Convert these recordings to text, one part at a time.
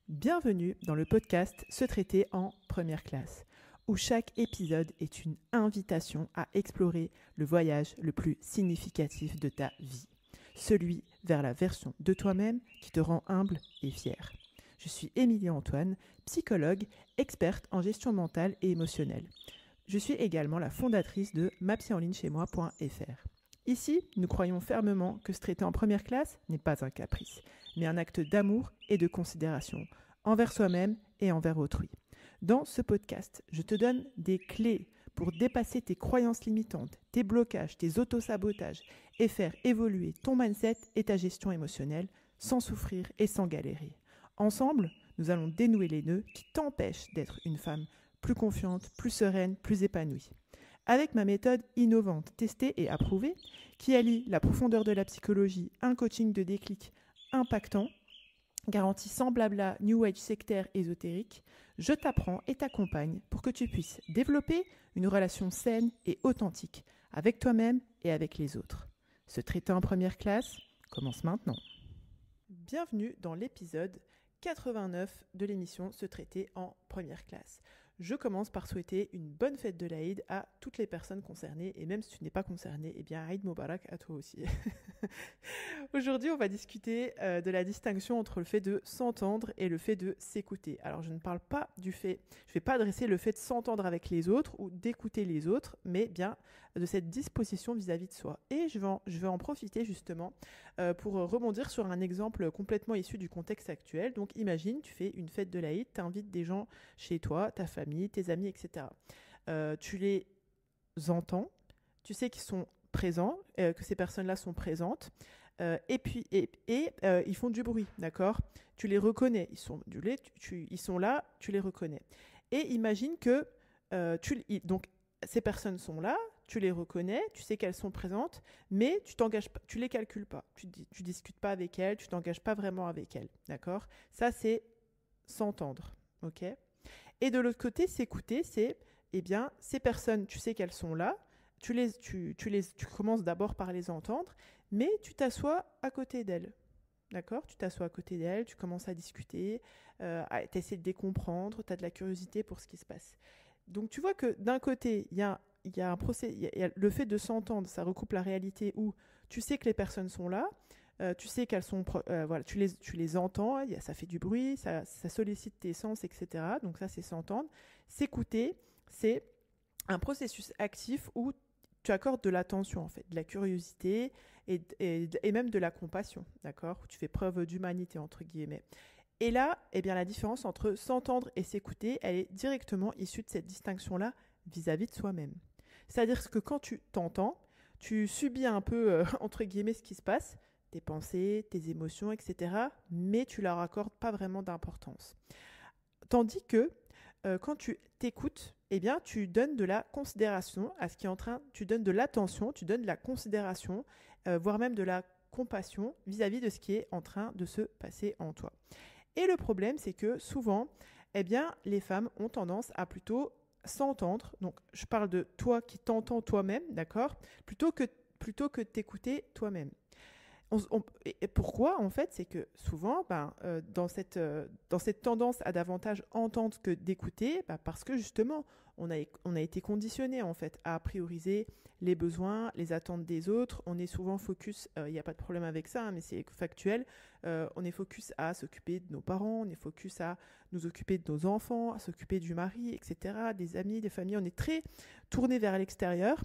Bienvenue dans le podcast Se traiter en première classe, où chaque épisode est une invitation à explorer le voyage le plus significatif de ta vie, celui vers la version de toi-même qui te rend humble et fier. Je suis Émilie Antoine, psychologue, experte en gestion mentale et émotionnelle. Je suis également la fondatrice de mapsyenlignechaismoi.fr. Ici, nous croyons fermement que se traiter en première classe n'est pas un caprice, mais un acte d'amour et de considération envers soi-même et envers autrui. Dans ce podcast, je te donne des clés pour dépasser tes croyances limitantes, tes blocages, tes autosabotages et faire évoluer ton mindset et ta gestion émotionnelle sans souffrir et sans galérer. Ensemble, nous allons dénouer les nœuds qui t'empêchent d'être une femme plus confiante, plus sereine, plus épanouie. Avec ma méthode innovante, testée et approuvée, qui allie la profondeur de la psychologie, un coaching de déclic impactant, garantie sans blabla, new age sectaire ésotérique, je t'apprends et t'accompagne pour que tu puisses développer une relation saine et authentique avec toi-même et avec les autres. Se traiter en première classe commence maintenant. Bienvenue dans l'épisode 89 de l'émission Se traiter en première classe. Je commence par souhaiter une bonne fête de l'Aïd à toutes les personnes concernées, et même si tu n'es pas concerné, eh bien Aïd Moubarak à toi aussi. Aujourd'hui, on va discuter de la distinction entre le fait de s'entendre et le fait de s'écouter. Alors, je ne parle pas du fait, je ne vais pas adresser le fait de s'entendre avec les autres ou d'écouter les autres, mais bien de cette disposition vis-à-vis de soi. Et je vais en profiter justement pour rebondir sur un exemple complètement issu du contexte actuel. Donc, imagine, tu fais une fête de l'Aïd, tu invites des gens chez toi, ta famille, tes amis, etc. Tu les entends, tu sais qu'ils sont présents, que ces personnes-là sont présentes, et puis ils font du bruit, d'accord ? Tu les reconnais, ils sont là, tu les reconnais. Et imagine que donc ces personnes sont là, tu les reconnais, tu sais qu'elles sont présentes, mais tu t'engages pas, tu les calcules pas, tu discutes pas avec elles, tu t'engages pas vraiment avec elles, d'accord ? Ça c'est s'entendre, ok ? Et de l'autre côté, s'écouter, c'est, eh bien, ces personnes, tu sais qu'elles sont là, tu commences d'abord par les entendre, mais tu t'assois à côté d'elles. D'accord ? Tu t'assois à côté d'elles, tu commences à discuter, tu essaies de les comprendre, tu as de la curiosité pour ce qui se passe. Donc tu vois que d'un côté, il y a un procès, il y a le fait de s'entendre, ça recoupe la réalité où tu sais que les personnes sont là, tu sais qu'elles sont, voilà, tu les entends, ça fait du bruit, ça sollicite tes sens, etc. Donc ça, c'est s'entendre. S'écouter, c'est un processus actif où tu accordes de l'attention, en fait, de la curiosité et même de la compassion, d'accord ? Où tu fais preuve d'humanité, entre guillemets. Et là, eh bien, la différence entre s'entendre et s'écouter, elle est directement issue de cette distinction-là vis-à-vis de soi-même. C'est-à-dire que quand tu t'entends, tu subis un peu, entre guillemets, ce qui se passe, tes pensées, tes émotions, etc., mais tu leur accordes pas vraiment d'importance. Tandis que quand tu t'écoutes, eh bien, tu donnes de la considération à ce qui est en train, tu donnes de l'attention, tu donnes de la considération, voire même de la compassion vis-à-vis de ce qui est en train de se passer en toi. Et le problème, c'est que souvent, eh bien, les femmes ont tendance à plutôt s'entendre. Donc, je parle de toi qui t'entends toi-même, d'accord ? Plutôt que t'écouter toi-même. Et pourquoi, en fait, c'est que souvent, dans cette tendance à davantage entendre que d'écouter, parce que justement, on a été conditionné, en fait, à prioriser les besoins, les attentes des autres. On est souvent focus, il n'y a pas de problème avec ça, mais c'est factuel, on est focus à s'occuper de nos parents, on est focus à nous occuper de nos enfants, à s'occuper du mari, etc., des amis, des familles. On est très tourné vers l'extérieur,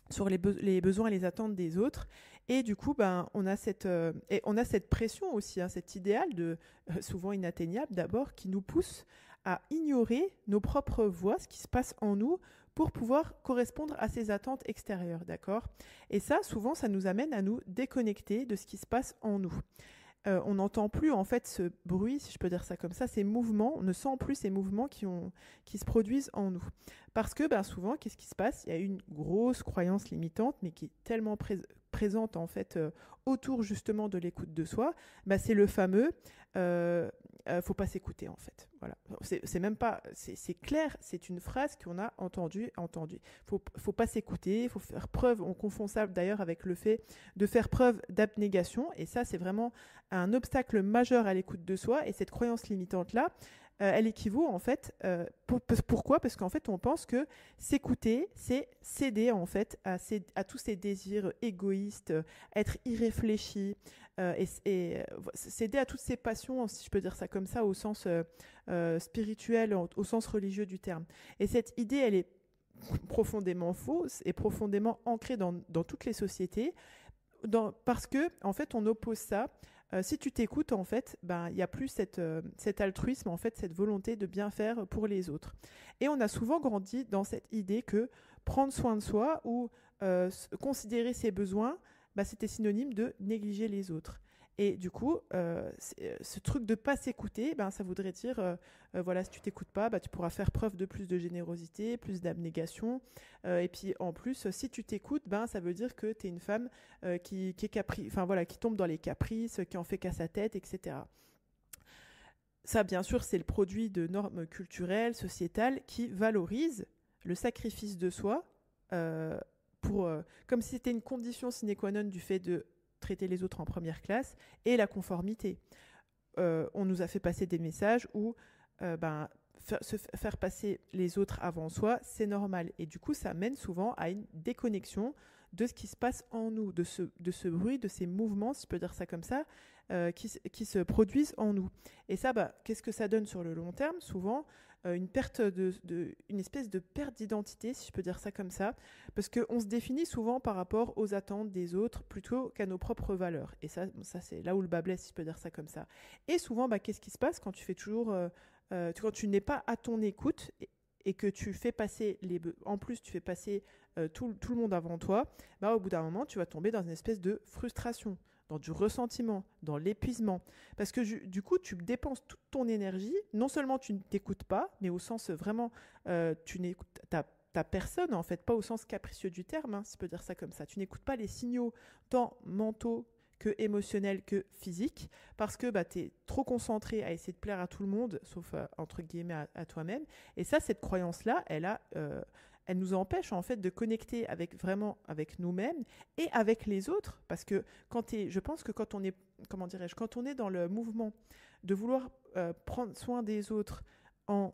sur les besoins et les attentes des autres, et du coup on a cette pression aussi, cet idéal de souvent inatteignable d'abord, qui nous pousse à ignorer nos propres voix, ce qui se passe en nous, pour pouvoir correspondre à ces attentes extérieures, d'accord ? Et ça, souvent, ça nous amène à nous déconnecter de ce qui se passe en nous. On n'entend plus en fait ce bruit, si je peux dire ça comme ça, ces mouvements, on ne sent plus ces mouvements qui se produisent en nous. Parce que souvent, qu'est-ce qui se passe? Il y a une grosse croyance limitante, mais qui est tellement présente en fait autour justement de l'écoute de soi. C'est le fameux faut pas s'écouter en fait. Voilà. C'est même pas, c'est clair, c'est une phrase qu'on a entendue. Faut pas s'écouter, il faut faire preuve. On confond ça d'ailleurs avec le fait de faire preuve d'abnégation, et ça c'est vraiment un obstacle majeur à l'écoute de soi. Et cette croyance limitante là, elle équivaut en fait. Pourquoi? Parce qu'en fait, on pense que s'écouter, c'est céder en fait à tous ces désirs égoïstes, être irréfléchi, et céder à toutes ces passions, si je peux dire ça comme ça, au sens spirituel, au sens religieux du terme. Et cette idée, elle est profondément fausse et profondément ancrée dans toutes les sociétés, parce que en fait, on oppose ça. Si tu t'écoutes, en fait, il y a plus cet altruisme, en fait, cette volonté de bien faire pour les autres. Et on a souvent grandi dans cette idée que prendre soin de soi ou considérer ses besoins, c'était synonyme de négliger les autres. Et du coup, ce truc de ne pas s'écouter, ça voudrait dire, voilà, si tu t'écoutes pas, tu pourras faire preuve de plus de générosité, plus d'abnégation. Et puis en plus, si tu t'écoutes, ça veut dire que tu es une femme qui est qui tombe dans les caprices, qui en fait qu'à sa tête, etc. Ça, bien sûr, c'est le produit de normes culturelles, sociétales, qui valorisent le sacrifice de soi comme si c'était une condition sine qua non du fait de traiter les autres en première classe, et la conformité. On nous a fait passer des messages où faire passer les autres avant soi, c'est normal. Et du coup, ça mène souvent à une déconnexion de ce qui se passe en nous, de ce bruit, de ces mouvements, si je peux dire ça comme ça, qui se produisent en nous. Et ça, qu'est-ce que ça donne sur le long terme? Souvent, une espèce de perte d'identité, si je peux dire ça comme ça, parce qu'on se définit souvent par rapport aux attentes des autres plutôt qu'à nos propres valeurs. Et ça c'est là où le bas blesse, si je peux dire ça comme ça. Et souvent, qu'est-ce qui se passe quand tu fais toujours... quand tu n'es pas à ton écoute et que tu fais passer en plus tu fais passer tout le monde avant toi, au bout d'un moment, tu vas tomber dans une espèce de frustration, dans du ressentiment, dans l'épuisement. Parce que du coup, tu dépenses toute ton énergie. Non seulement tu ne t'écoutes pas, mais au sens vraiment, tu n'écoutes ta personne, en fait, pas au sens capricieux du terme, si je peux dire ça comme ça. Tu n'écoutes pas les signaux tant mentaux que émotionnels que physiques, parce que tu es trop concentré à essayer de plaire à tout le monde, sauf entre guillemets à toi-même. Et ça, cette croyance-là, elle nous empêche en fait de connecter vraiment avec nous-mêmes et avec les autres, parce que je pense que quand on est dans le mouvement de vouloir prendre soin des autres en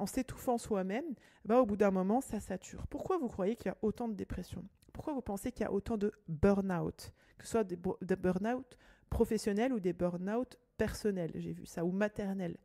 s'étouffant soi-même, au bout d'un moment, ça sature. Pourquoi vous croyez qu'il y a autant de dépression? Pourquoi vous pensez qu'il y a autant de burn-out, que ce soit des burn-out professionnels ou des burn-out personnels, j'ai vu ça, ou maternels?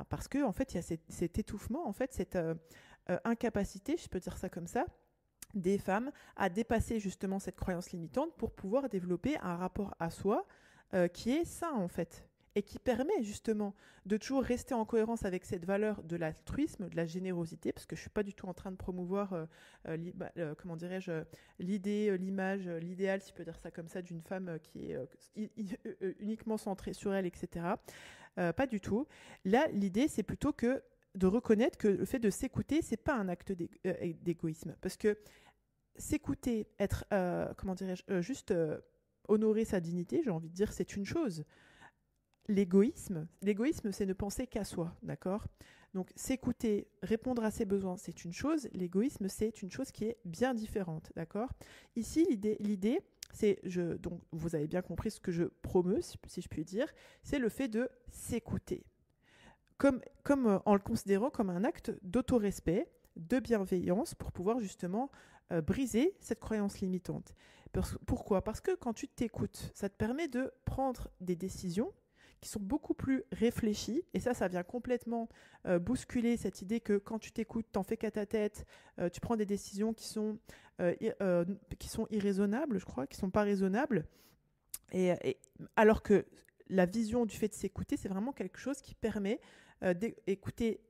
Parce que en fait, il y a cet étouffement, en fait, cette incapacité, je peux dire ça comme ça, des femmes à dépasser justement cette croyance limitante pour pouvoir développer un rapport à soi qui est sain en fait, et qui permet justement de toujours rester en cohérence avec cette valeur de l'altruisme, de la générosité, parce que je ne suis pas du tout en train de promouvoir l'idée, l'image, l'idéal, si je peux dire ça comme ça, d'une femme qui est uniquement centrée sur elle, etc. Pas du tout. Là, l'idée, c'est plutôt que de reconnaître que le fait de s'écouter, c'est pas un acte d'égoïsme. Parce que s'écouter, être, juste honorer sa dignité, j'ai envie de dire, c'est une chose. L'égoïsme, c'est ne penser qu'à soi, d'accord? Donc s'écouter, répondre à ses besoins, c'est une chose. L'égoïsme, c'est une chose qui est bien différente, d'accord? Ici, l'idée, c'est, donc vous avez bien compris ce que je promeus, si je puis dire, c'est le fait de s'écouter. Comme en le considérant comme un acte d'autorespect, de bienveillance, pour pouvoir justement briser cette croyance limitante. Pourquoi? Parce que quand tu t'écoutes, ça te permet de prendre des décisions qui sont beaucoup plus réfléchies, et ça vient complètement bousculer cette idée que quand tu t'écoutes, t'en fais qu'à ta tête, tu prends des décisions qui sont irraisonnables, je crois, qui sont pas raisonnables, et alors que la vision du fait de s'écouter, c'est vraiment quelque chose qui permet d'écouter,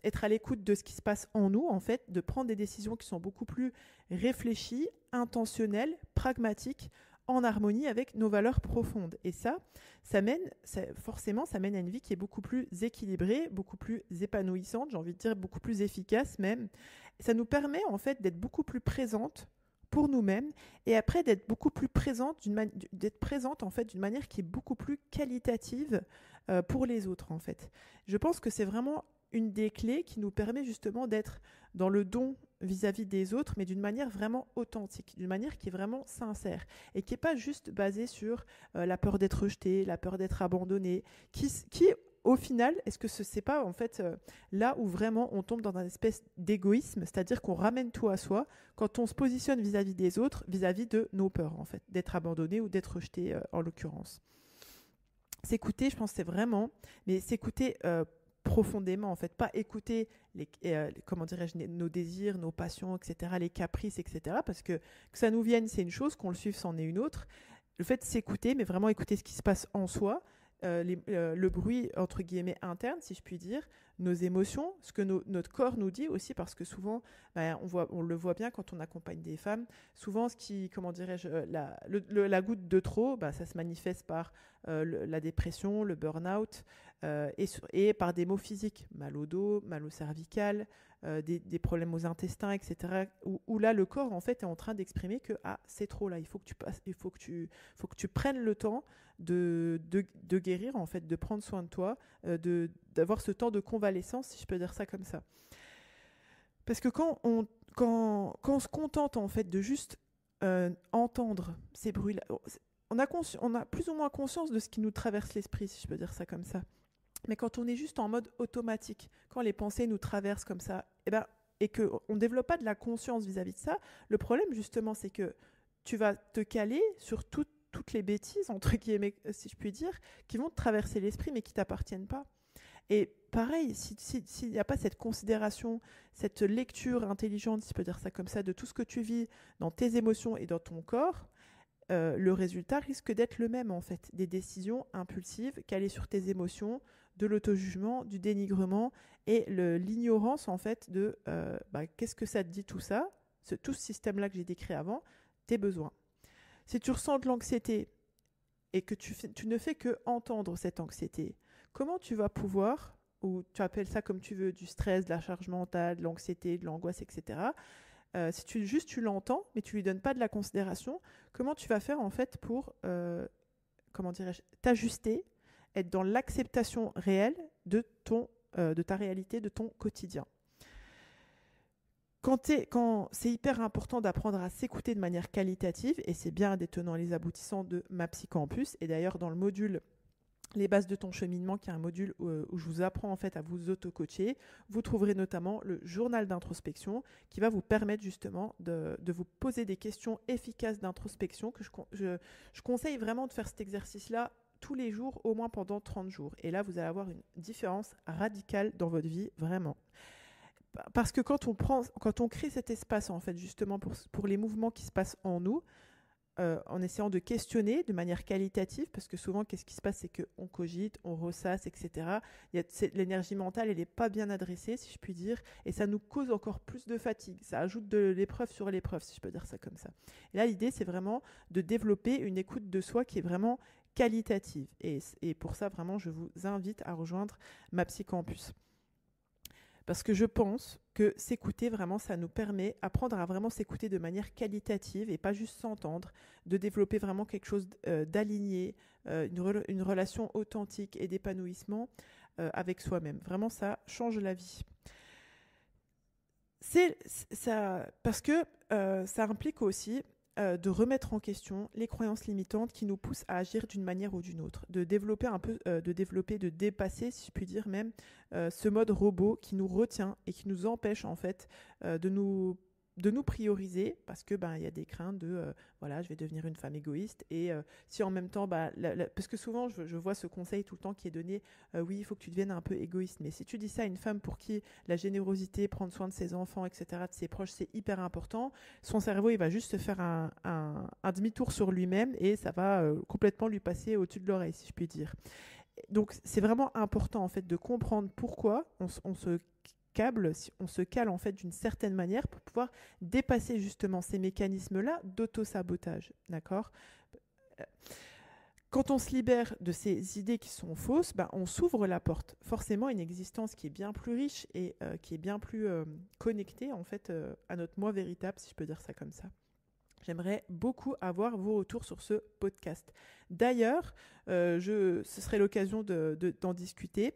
être à l'écoute de ce qui se passe en nous, en fait, de prendre des décisions qui sont beaucoup plus réfléchies, intentionnelles, pragmatiques, en harmonie avec nos valeurs profondes. Et forcément, ça mène à une vie qui est beaucoup plus équilibrée, beaucoup plus épanouissante, j'ai envie de dire beaucoup plus efficace même. Ça nous permet en fait d'être beaucoup plus présente pour nous-mêmes et après d'être beaucoup plus présente, d'être présente en fait d'une manière qui est beaucoup plus qualitative pour les autres en fait. Je pense que c'est vraiment une des clés qui nous permet justement d'être dans le don vis-à-vis des autres, mais d'une manière vraiment authentique, d'une manière qui est vraiment sincère et qui n'est pas juste basée sur la peur d'être rejeté, la peur d'être abandonné, qui au final, est-ce que ce n'est pas en fait là où vraiment on tombe dans une espèce d'égoïsme, c'est-à-dire qu'on ramène tout à soi quand on se positionne vis-à-vis des autres, vis-à-vis de nos peurs en fait, d'être abandonné ou d'être rejeté en l'occurrence. S'écouter, je pense, c'est vraiment, mais s'écouter profondément en fait, pas écouter comment dirais-je, nos désirs, nos passions, etc., les caprices, etc., parce que ça nous vienne, c'est une chose, qu'on le suive, c'en est une autre. Le fait de s'écouter, mais vraiment écouter ce qui se passe en soi, le bruit entre guillemets interne, si je puis dire, nos émotions, ce que notre corps nous dit aussi, parce que souvent, on le voit bien quand on accompagne des femmes, souvent ce qui, comment dirais-je, la goutte de trop, ça se manifeste par la dépression, le burn-out, et par des maux physiques, mal au dos, mal au cervical, des problèmes aux intestins, etc. Où là, le corps en fait est en train d'exprimer que c'est trop là, il faut que tu prennes le temps de guérir en fait, de prendre soin de toi, d'avoir ce temps de convalescence, si je peux dire ça comme ça. Parce que quand on se contente en fait de juste entendre ces bruits-là, on a plus ou moins conscience de ce qui nous traverse l'esprit, si je peux dire ça comme ça. Mais quand on est juste en mode automatique, quand les pensées nous traversent comme ça, et qu'on ne développe pas de la conscience vis-à-vis de ça, le problème justement, c'est que tu vas te caler sur toutes les bêtises, entre guillemets, si je puis dire, qui vont te traverser l'esprit mais qui ne t'appartiennent pas. Et pareil, s'il n'y a pas cette considération, cette lecture intelligente, si je peux dire ça comme ça, de tout ce que tu vis dans tes émotions et dans ton corps, le résultat risque d'être le même en fait. Des décisions impulsives calées sur tes émotions, de l'auto-jugement, du dénigrement et l'ignorance en fait de qu'est-ce que ça te dit tout ça, tout ce système-là que j'ai décrit avant, tes besoins. Si tu ressens de l'anxiété et que tu ne fais que entendre cette anxiété, comment tu vas pouvoir, ou tu appelles ça comme tu veux, du stress, de la charge mentale, de l'anxiété, de l'angoisse, etc., si tu l'entends, mais tu lui donnes pas de la considération, comment tu vas faire en fait pour, comment dirais-je, t'ajuster, être dans l'acceptation réelle de ta réalité, de ton quotidien. Quand c'est hyper important d'apprendre à s'écouter de manière qualitative, et c'est bien des tenants et les aboutissants de MaPsyCampus, et d'ailleurs dans le module Les bases de ton cheminement, qui est un module où je vous apprends en fait à vous auto-coacher, vous trouverez notamment le journal d'introspection qui va vous permettre justement de vous poser des questions efficaces d'introspection, que je conseille vraiment de faire cet exercice-là tous les jours, au moins pendant 30 jours. Et là, vous allez avoir une différence radicale dans votre vie, vraiment. Parce que quand on crée cet espace en fait justement pour les mouvements qui se passent en nous, en essayant de questionner de manière qualitative, parce que souvent, qu'est-ce qui se passe, c'est qu'on cogite, on ressasse, etc. L'énergie mentale, elle n'est pas bien adressée, si je puis dire, et ça nous cause encore plus de fatigue. Ça ajoute de l'épreuve sur l'épreuve, si je peux dire ça comme ça. Et là, l'idée, c'est vraiment de développer une écoute de soi qui est vraiment qualitative. Et pour ça, vraiment, je vous invite à rejoindre MaPsyCampus. Parce que je pense que s'écouter, vraiment, ça nous permet, apprendre à vraiment s'écouter de manière qualitative et pas juste s'entendre, de développer vraiment quelque chose d'aligné, une relation authentique et d'épanouissement avec soi-même. Vraiment, ça change la vie. Parce que ça implique aussi de remettre en question les croyances limitantes qui nous poussent à agir d'une manière ou d'une autre, de dépasser, si je puis dire même, ce mode robot qui nous retient et qui nous empêche en fait de nous prioriser, parce que y a des craintes de voilà, je vais devenir une femme égoïste, et si en même temps parce que souvent je vois ce conseil tout le temps qui est donné, oui, il faut que tu deviennes un peu égoïste, mais si tu dis ça à une femme pour qui la générosité, prendre soin de ses enfants, etc., de ses proches, c'est hyper important, son cerveau il va juste se faire un demi-tour sur lui-même et ça va complètement lui passer au-dessus de l'oreille, si je puis dire. Donc c'est vraiment important en fait de comprendre pourquoi on se on se cale en fait d'une certaine manière pour pouvoir dépasser justement ces mécanismes-là d'auto-sabotage, d'accord ? Quand on se libère de ces idées qui sont fausses, on s'ouvre la porte forcément à une existence qui est bien plus riche et qui est bien plus connectée en fait à notre moi véritable, si je peux dire ça comme ça. J'aimerais beaucoup avoir vos retours sur ce podcast. D'ailleurs, ce serait l'occasion d'en discuter.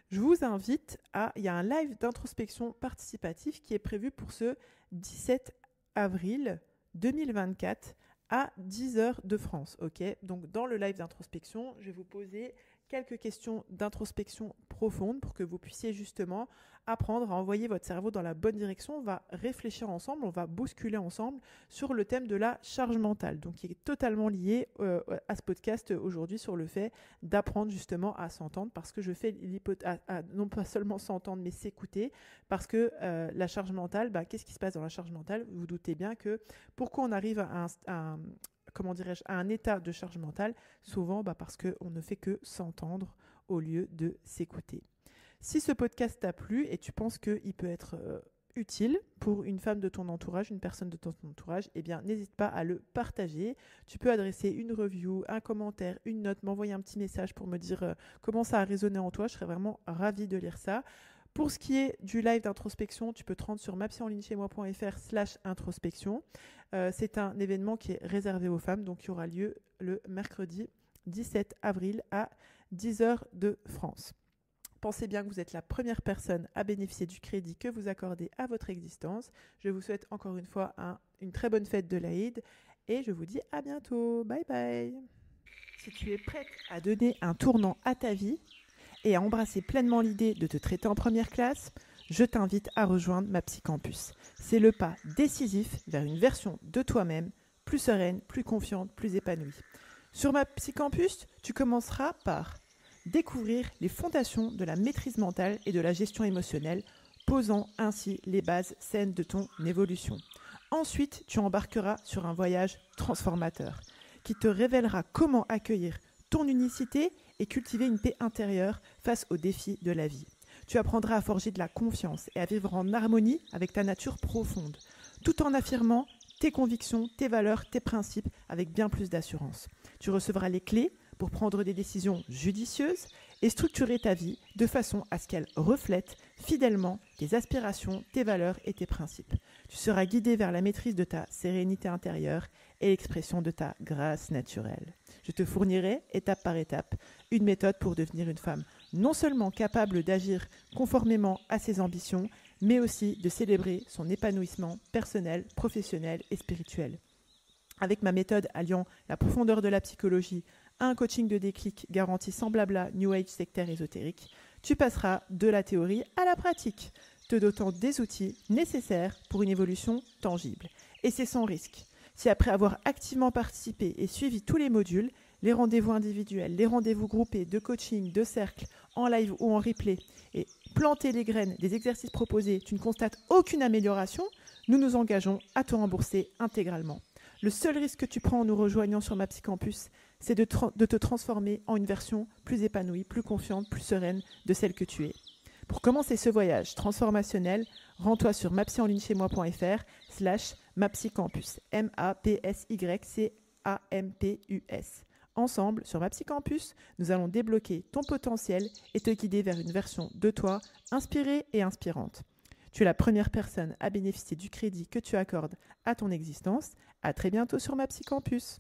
Je vous invite il y a un live d'introspection participatif qui est prévu pour ce 17 avril 2024 à 10h de France. Okay, donc, dans le live d'introspection, je vais vous poser quelques questions d'introspection profonde pour que vous puissiez justement apprendre à envoyer votre cerveau dans la bonne direction. On va réfléchir ensemble, on va bousculer ensemble sur le thème de la charge mentale, donc qui est totalement lié à ce podcast aujourd'hui sur le fait d'apprendre justement à s'entendre, parce que je fais à non pas seulement s'entendre mais s'écouter, parce que la charge mentale, qu'est-ce qui se passe dans la charge mentale ? Vous vous doutez bien que pourquoi on arrive à un état de charge mentale, souvent parce qu'on ne fait que s'entendre au lieu de s'écouter. Si ce podcast t'a plu et tu penses qu'il peut être utile pour une femme de ton entourage, une personne de ton entourage, eh bien n'hésite pas à le partager. Tu peux adresser une review, un commentaire, une note, m'envoyer un petit message pour me dire comment ça a résonné en toi. Je serais vraiment ravie de lire ça. Pour ce qui est du live d'introspection, tu peux te rendre sur mapsienligne-chez-moi.fr/introspection. C'est un événement qui est réservé aux femmes, donc il aura lieu le mercredi 17 avril à 10h de France. Pensez bien que vous êtes la première personne à bénéficier du crédit que vous accordez à votre existence. Je vous souhaite encore une fois une très bonne fête de l'Aïd et je vous dis à bientôt. Bye bye. Si tu es prête à donner un tournant à ta vie et à embrasser pleinement l'idée de te traiter en première classe, je t'invite à rejoindre ma Psycampus. C'est le pas décisif vers une version de toi-même plus sereine, plus confiante, plus épanouie. Sur ma Psycampus, tu commenceras par découvrir les fondations de la maîtrise mentale et de la gestion émotionnelle, posant ainsi les bases saines de ton évolution. Ensuite, tu embarqueras sur un voyage transformateur qui te révélera comment accueillir ton unicité et cultiver une paix intérieure face aux défis de la vie. Tu apprendras à forger de la confiance et à vivre en harmonie avec ta nature profonde, tout en affirmant tes convictions, tes valeurs, tes principes avec bien plus d'assurance. Tu recevras les clés pour prendre des décisions judicieuses et structurer ta vie de façon à ce qu'elle reflète fidèlement tes aspirations, tes valeurs et tes principes. Tu seras guidé vers la maîtrise de ta sérénité intérieure et l'expression de ta grâce naturelle. Je te fournirai, étape par étape, une méthode pour devenir une femme non seulement capable d'agir conformément à ses ambitions, mais aussi de célébrer son épanouissement personnel, professionnel et spirituel. Avec ma méthode alliant la profondeur de la psychologie à un coaching de déclic garanti sans blabla, New Age sectaire ésotérique, tu passeras de la théorie à la pratique, te dotant des outils nécessaires pour une évolution tangible. Et c'est sans risque. Si après avoir activement participé et suivi tous les modules, les rendez-vous individuels, les rendez-vous groupés de coaching, de cercle, en live ou en replay, et planter les graines des exercices proposés, tu ne constates aucune amélioration, nous nous engageons à te rembourser intégralement. Le seul risque que tu prends en nous rejoignant sur ma Psycampus, c'est de te transformer en une version plus épanouie, plus confiante, plus sereine de celle que tu es. Pour commencer ce voyage transformationnel, rends-toi sur mapsyenligne-chez-moi.fr/mapsycampus, MAPSYCAMPUS. Ensemble, sur ma Psycampus, nous allons débloquer ton potentiel et te guider vers une version de toi inspirée et inspirante. Tu es la première personne à bénéficier du crédit que tu accordes à ton existence. À très bientôt sur ma Psycampus.